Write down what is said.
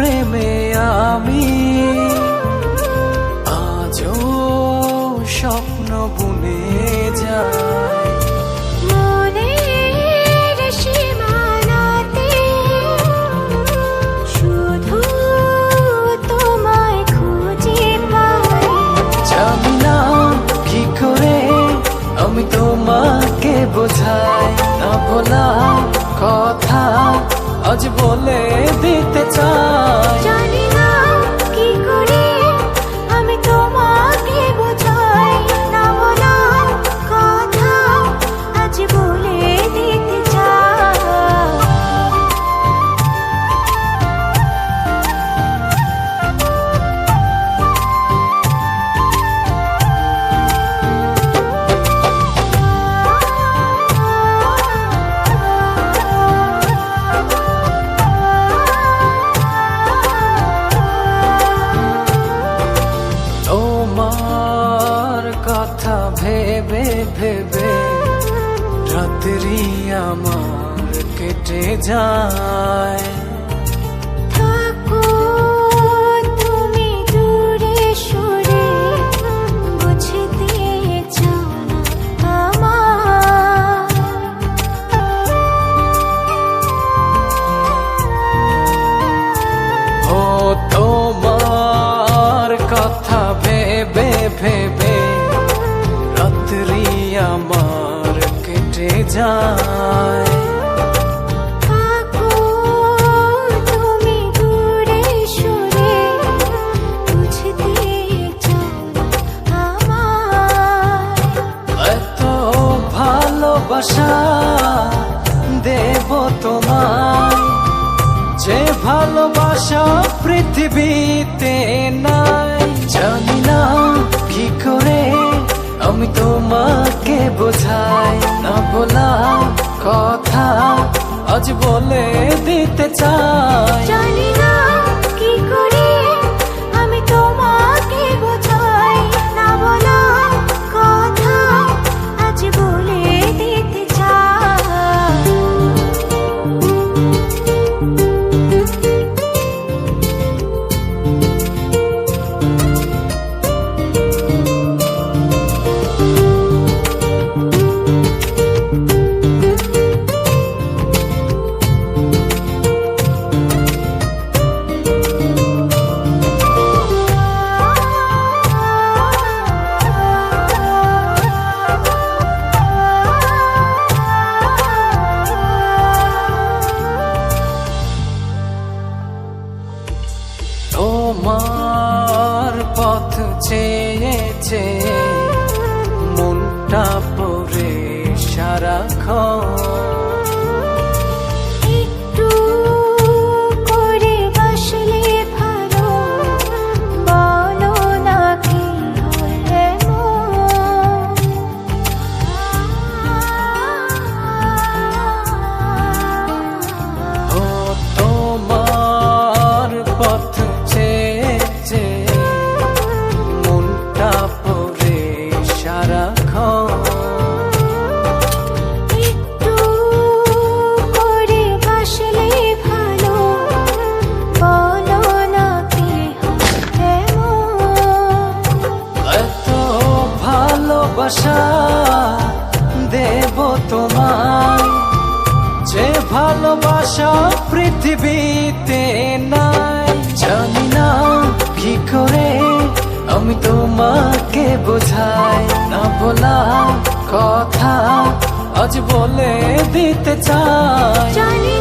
প্রেমে আমি আজও স্বপ্ন বুনে যাই। মনের সীমানাতে শুধু তোমায় খুঁজে পাই। জানি না কি করে আমি তোমাকে বোঝাই, না বলা কথা আজ বলে দিতে চাই। জানি না কি করে আমি তোমাকে বোঝাই, না বলা কথা আজ বলে দিতে চাই। তোমার কথা ভেবে ভেবে রাত্রি আমার কেটে যায়। থাকো তুমি দূরে সরে, বুঝতে চাও না আমার। ও তোমার কথা ভেবে ভেবে রাত্রি আমার কেটে যায়। থাকো তুমি দূরে সরে, বুঝতে চাও না আমার। এত ভালোবাসা দেব তোমায়, যে ভালোবাসা পৃথিবীতে নাই। জানি না কি করে আমি তোমাকে বোঝাই, না বলা কথা আজ বলে দিতে চাই। জানি না কি করে আমি তোমাকে বোঝাই, না বলা কথা আজ বলে দিতে চাই। তোমার পথ চেয়ে চেয়ে মনটা পড়ে সারাক্ষণ। একটু করে বাসলে ভালো, বলো না কি হলে ও তোমার পথ চেয়ে চেয়ে মনটা পড়ে সারাক্ষণ। একটু করে বাসলে ভালো, বলো না কি হলে এত ভালোবাসা দেব তোমায়, যে ভালোবাসা পৃথিবীতে নাই। জানি না কি করে আমি তোমাকে বোঝাই, না বলা কথা আজ বলে দিতে চাই। জানি